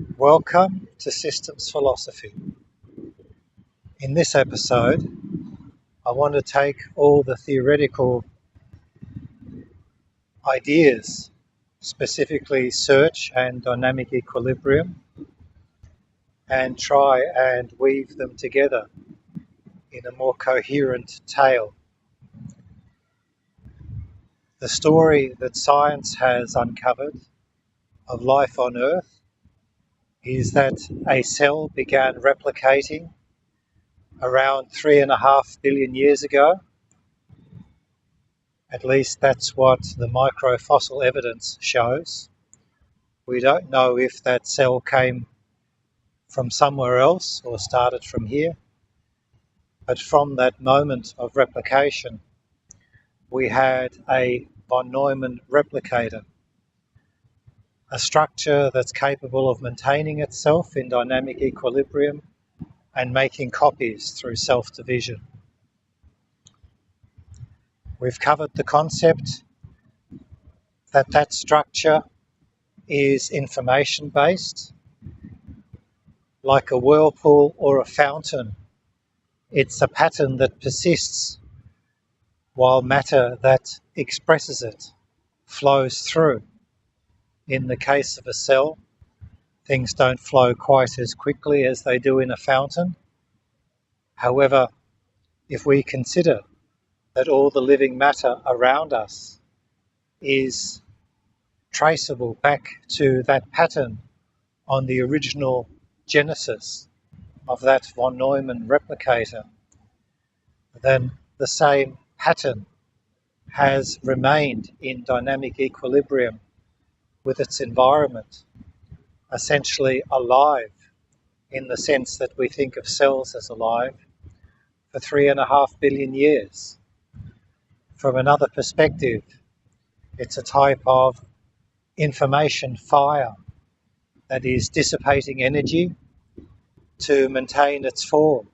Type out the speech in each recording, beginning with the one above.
Welcome to Systems Philosophy. In this episode, I want to take all the theoretical ideas, specifically search and dynamic equilibrium, and try and weave them together in a more coherent tale. The story that science has uncovered of life on Earth is that a cell began replicating around 3.5 billion years ago. At least that's what the microfossil evidence shows. We don't know if that cell came from somewhere else or started from here, but from that moment of replication, we had a von Neumann replicator, a structure that's capable of maintaining itself in dynamic equilibrium and making copies through self-division. We've covered the concept that that structure is information-based, like a whirlpool or a fountain. It's a pattern that persists while matter that expresses it flows through. In the case of a cell, things don't flow quite as quickly as they do in a fountain. However, if we consider that all the living matter around us is traceable back to that pattern on the original genesis of that von Neumann replicator, then the same pattern has remained in dynamic equilibrium with its environment, essentially alive in the sense that we think of cells as alive, for 3.5 billion years. From another perspective, it's a type of information fire that is dissipating energy to maintain its form.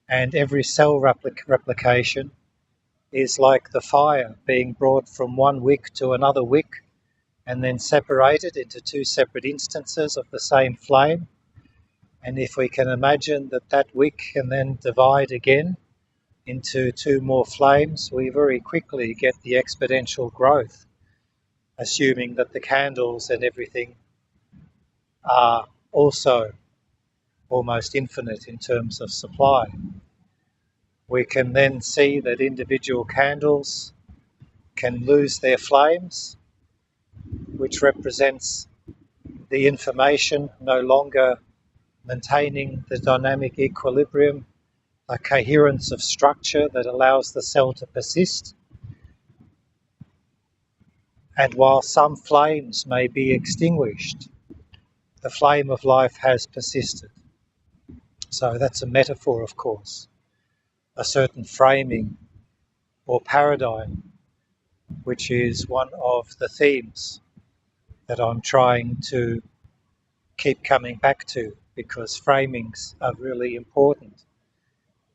And every cell replication is like the fire being brought from one wick to another wick and then separated into two separate instances of the same flame. And if we can imagine that that wick can then divide again into two more flames, we very quickly get the exponential growth, assuming that the candles and everything are also almost infinite in terms of supply. We can then see that individual candles can lose their flames, which represents the information no longer maintaining the dynamic equilibrium, a coherence of structure that allows the cell to persist. And while some flames may be extinguished, the flame of life has persisted. So that's a metaphor, of course, a certain framing or paradigm, which is one of the themes that I'm trying to keep coming back to, because framings are really important.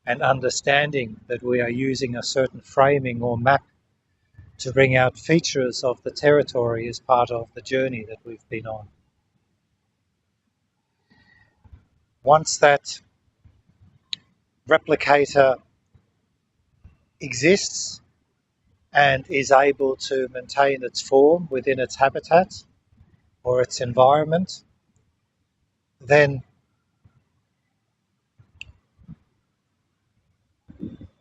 And understanding that we are using a certain framing or map to bring out features of the territory is part of the journey that we've been on. Once that replicator exists and is able to maintain its form within its habitat or its environment, then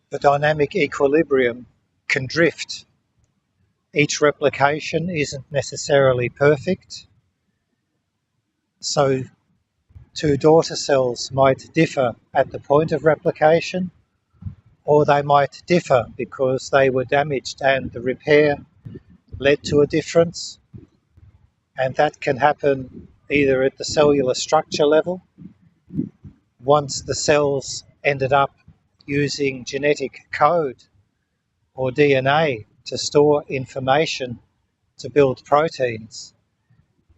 the dynamic equilibrium can drift. Each replication isn't necessarily perfect, so two daughter cells might differ at the point of replication, or they might differ because they were damaged and the repair led to a difference. And that can happen either at the cellular structure level, once the cells ended up using genetic code or DNA to store information to build proteins,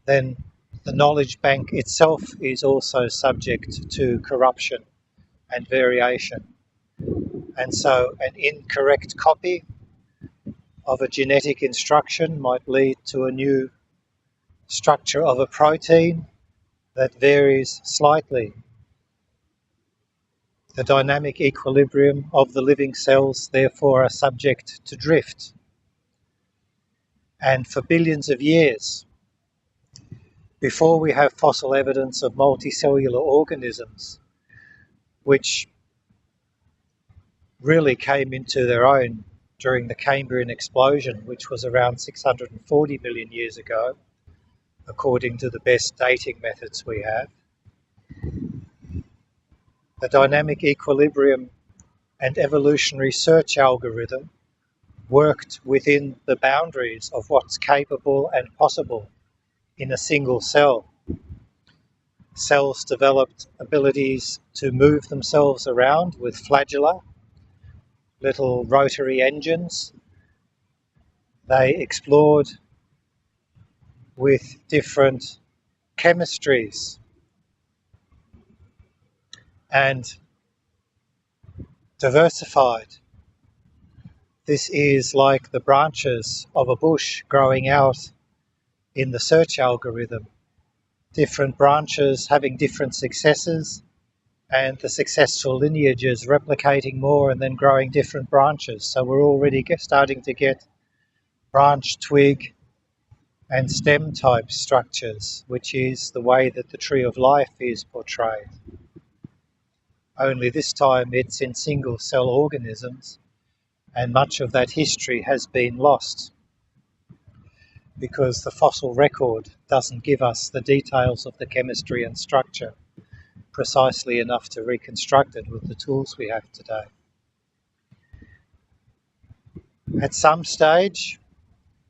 then the knowledge bank itself is also subject to corruption and variation. And so an incorrect copy of a genetic instruction might lead to a new structure of a protein that varies slightly. The dynamic equilibrium of the living cells therefore are subject to drift. And for billions of years, before we have fossil evidence of multicellular organisms, which really came into their own during the Cambrian explosion, which was around 640 million years ago, according to the best dating methods we have, the dynamic equilibrium and evolutionary search algorithm worked within the boundaries of what's capable and possible in a single cell. Cells developed abilities to move themselves around with flagella, little rotary engines. They explored with different chemistries and diversified. This is like the branches of a bush growing out in the search algorithm. Different branches having different successes, and the successful lineages replicating more and then growing different branches. So we're already starting to get branch, twig, and stem type structures, which is the way that the tree of life is portrayed. Only this time it's in single cell organisms, and much of that history has been lost because the fossil record doesn't give us the details of the chemistry and structure precisely enough to reconstruct it with the tools we have today. At some stage,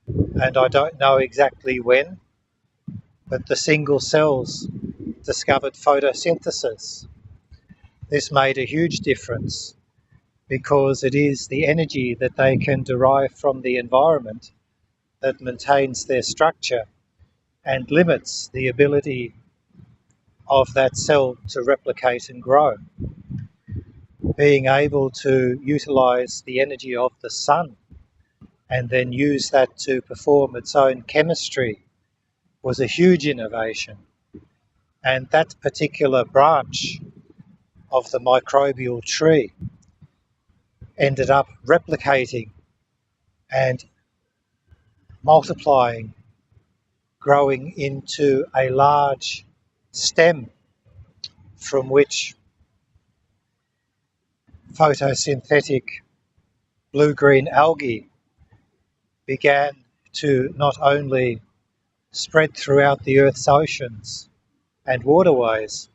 and I don't know exactly when, but the single cells discovered photosynthesis. This made a huge difference because it is the energy that they can derive from the environment that maintains their structure and limits the ability of that cell to replicate and grow. Being able to utilize the energy of the sun and then use that to perform its own chemistry was a huge innovation. And that particular branch of the microbial tree ended up replicating and multiplying, growing into a large stem from which photosynthetic blue-green algae began to not only spread throughout the Earth's oceans and waterways,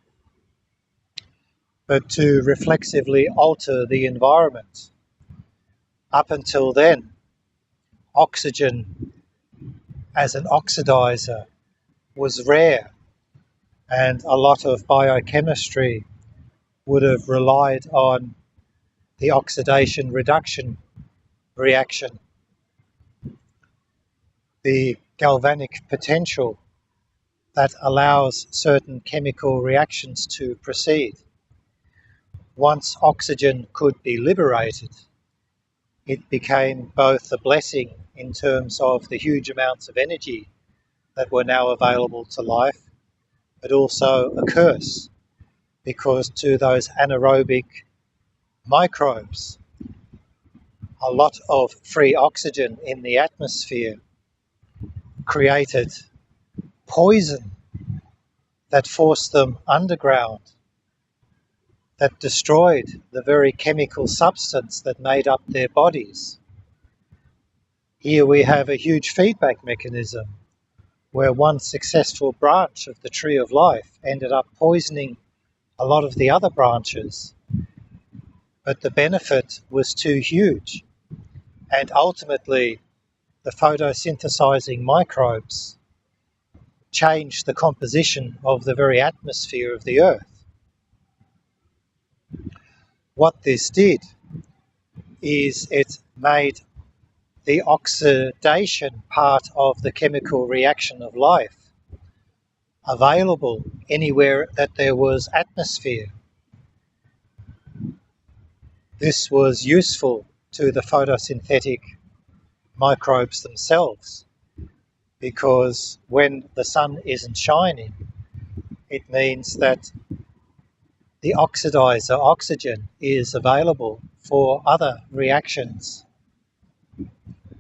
but to reflexively alter the environment. Up until then, oxygen as an oxidizer was rare, and a lot of biochemistry would have relied on the oxidation reduction reaction, the galvanic potential that allows certain chemical reactions to proceed. Once oxygen could be liberated, it became both a blessing in terms of the huge amounts of energy that were now available to life, but also a curse, because to those anaerobic microbes, a lot of free oxygen in the atmosphere created poison that forced them underground, that destroyed the very chemical substance that made up their bodies. Here we have a huge feedback mechanism where one successful branch of the tree of life ended up poisoning a lot of the other branches, but the benefit was too huge, and ultimately the photosynthesizing microbes changed the composition of the very atmosphere of the Earth. What this did is it made the oxidation part of the chemical reaction of life available anywhere that there was atmosphere. This was useful to the photosynthetic microbes themselves, because when the sun isn't shining, It means that the oxidizer oxygen is available for other reactions.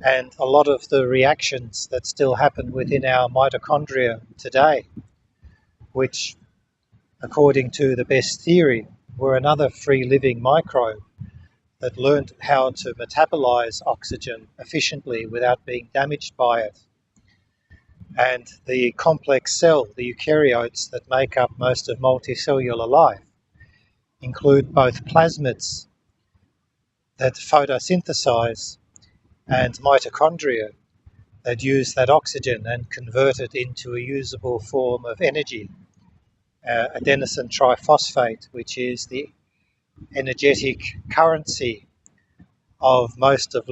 And a lot of the reactions that still happen within our mitochondria today, which, according to the best theory, were another free-living microbe that learned how to metabolize oxygen efficiently without being damaged by it. And the complex cell, the eukaryotes that make up most of multicellular life, include both plasmids that photosynthesize and mitochondria that use that oxygen and convert it into a usable form of energy, adenosine triphosphate, which is the energetic currency of most of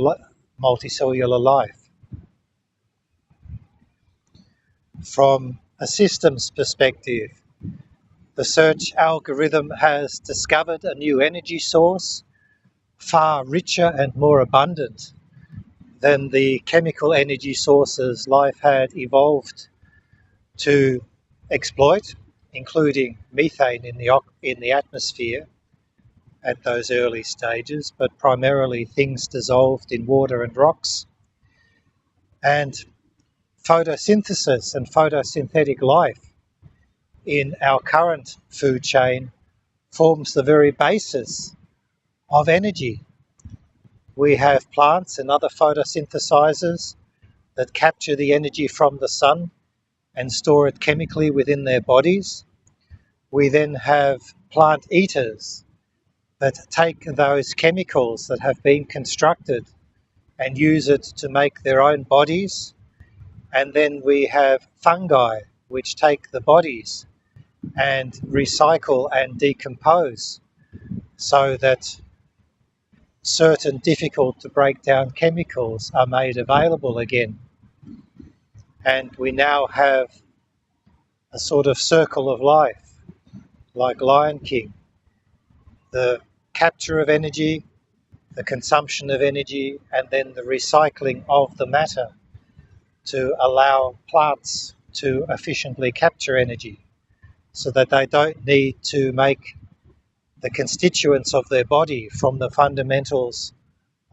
multicellular life. From a systems perspective, the search algorithm has discovered a new energy source, far richer and more abundant than the chemical energy sources life had evolved to exploit, including methane in the atmosphere at those early stages, but primarily things dissolved in water and rocks. And photosynthesis and photosynthetic life in our current food chain forms the very basis of energy. We have plants and other photosynthesizers that capture the energy from the sun and store it chemically within their bodies. We then have plant eaters that take those chemicals that have been constructed and use it to make their own bodies. And then we have fungi, which take the bodies and recycle and decompose so that certain difficult to break down chemicals are made available again. And we now have a sort of circle of life, like Lion King. The capture of energy, the consumption of energy, and then the recycling of the matter to allow plants to efficiently capture energy so that they don't need to make the constituents of their body from the fundamentals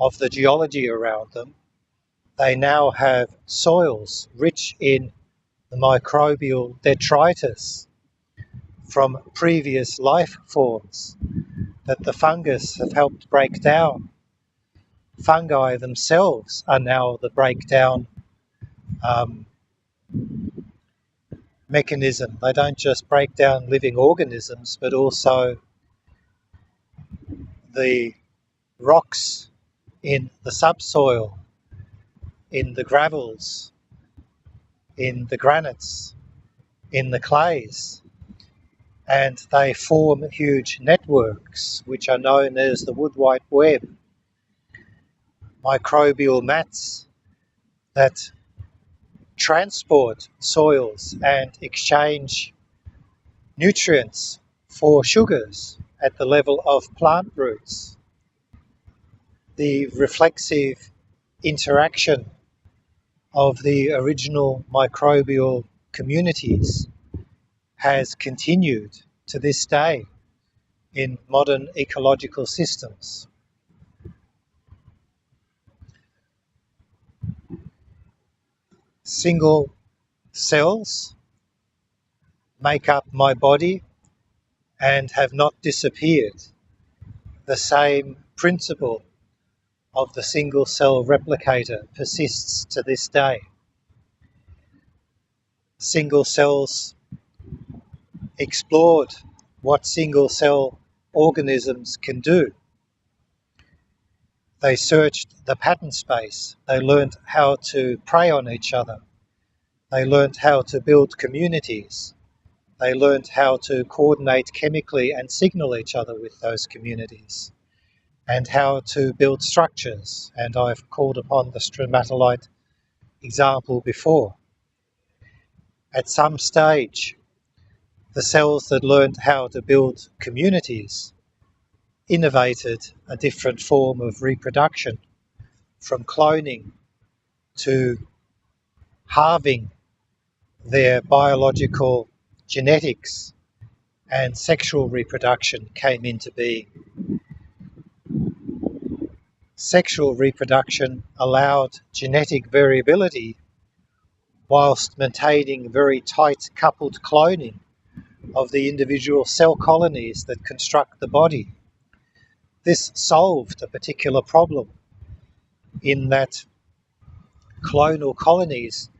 of the geology around them. They now have soils rich in the microbial detritus from previous life forms that the fungus have helped break down. Fungi themselves are now the breakdown mechanism. They don't just break down living organisms, but also the rocks in the subsoil, in the gravels, in the granites, in the clays. And they form huge networks, which are known as the wood wide web, microbial mats that transport soils and exchange nutrients for sugars at the level of plant roots. The reflexive interaction of the original microbial communities has continued to this day in modern ecological systems. Single cells make up my body and have not disappeared. The same principle of the single cell replicator persists to this day. Single cells explored what single cell organisms can do. They searched the pattern space. They learned how to prey on each other. They learned how to build communities. They learned how to coordinate chemically and signal each other with those communities, and how to build structures. And I've called upon the stromatolite example before. At some stage, the cells that learned how to build communities innovated a different form of reproduction, from cloning to halving their biological genetics and sexual reproduction came into being. Sexual reproduction allowed genetic variability whilst maintaining very tight coupled cloning of the individual cell colonies that construct the body. This solved a particular problem in that clonal colonies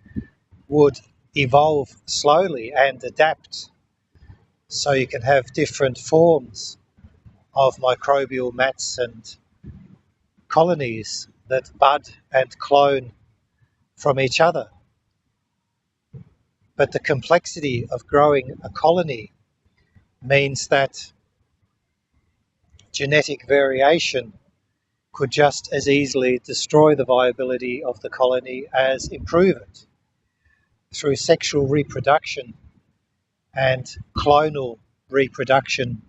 would evolve slowly and adapt, so you can have different forms of microbial mats and colonies that bud and clone from each other. But the complexity of growing a colony means that genetic variation could just as easily destroy the viability of the colony as improve it. Through sexual reproduction and clonal reproduction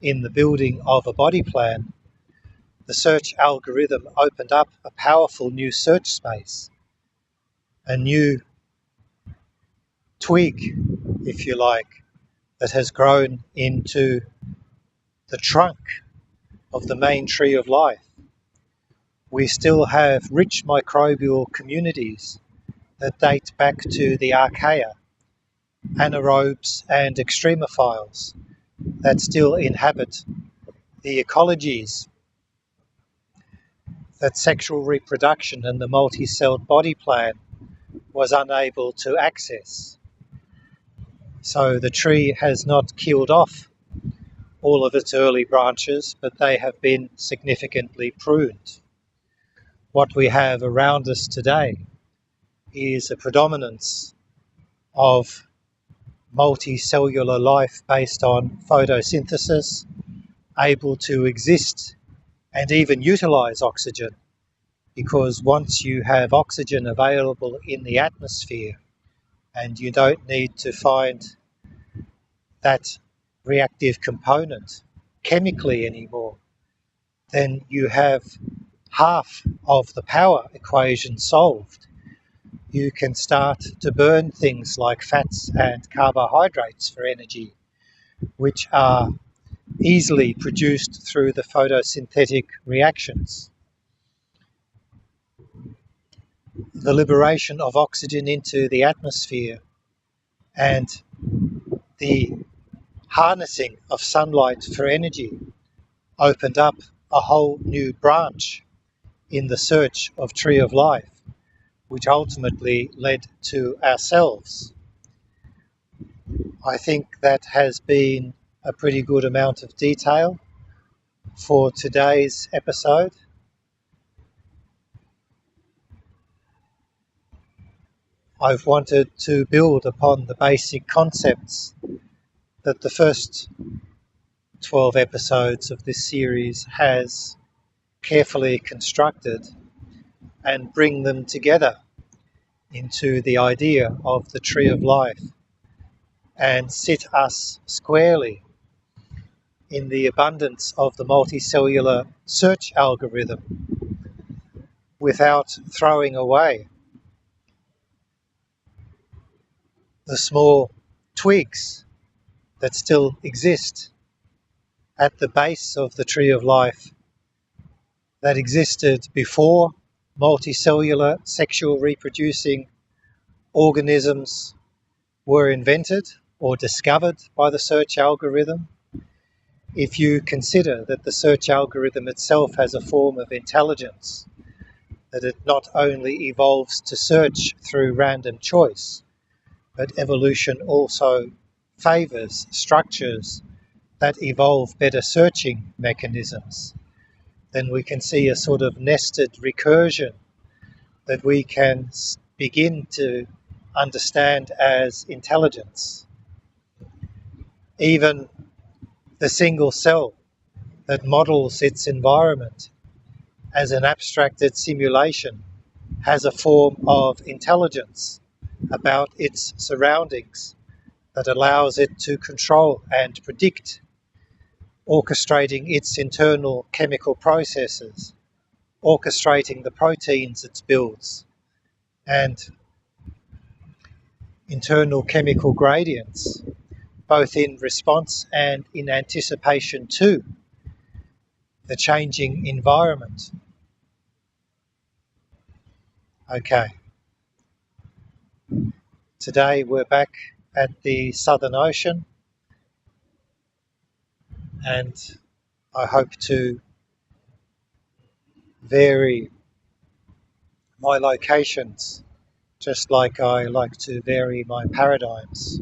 in the building of a body plan, the search algorithm opened up a powerful new search space, a new twig, if you like, that has grown into the trunk of the main tree of life. We still have rich microbial communities that date back to the archaea, anaerobes and extremophiles, that still inhabit the ecologies that sexual reproduction and the multi-celled body plan was unable to access. So the tree has not killed off all of its early branches, but they have been significantly pruned. What we have around us today is a predominance of multicellular life based on photosynthesis, able to exist and even utilize oxygen, because once you have oxygen available in the atmosphere and you don't need to find that reactive component chemically anymore, then you have half of the power equation solved. You can start to burn things like fats and carbohydrates for energy, which are easily produced through the photosynthetic reactions. The liberation of oxygen into the atmosphere and the harnessing of sunlight for energy opened up a whole new branch in the search of Tree of Life, which ultimately led to ourselves. I think that has been a pretty good amount of detail for today's episode. I've wanted to build upon the basic concepts that the first 12 episodes of this series has carefully constructed and bring them together into the idea of the Tree of Life and sit us squarely in the abundance of the multicellular search algorithm without throwing away the small twigs that still exist at the base of the Tree of Life that existed before multicellular sexual reproducing organisms were invented or discovered by the search algorithm. If you consider that the search algorithm itself has a form of intelligence, that it not only evolves to search through random choice, but evolution also favours structures that evolve better searching mechanisms, then we can see a sort of nested recursion that we can begin to understand as intelligence. Even the single cell that models its environment as an abstracted simulation has a form of intelligence about its surroundings that allows it to control and predict, orchestrating its internal chemical processes, orchestrating the proteins it builds, and internal chemical gradients both in response and in anticipation to the changing environment. Okay, today we're back at the Southern Ocean, and I hope to vary my locations just like I like to vary my paradigms,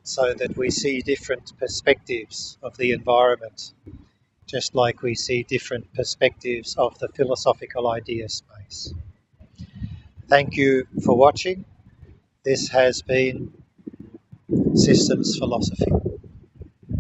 so that we see different perspectives of the environment, just like we see different perspectives of the philosophical idea space. Thank you for watching. This has been Systems Philosophy.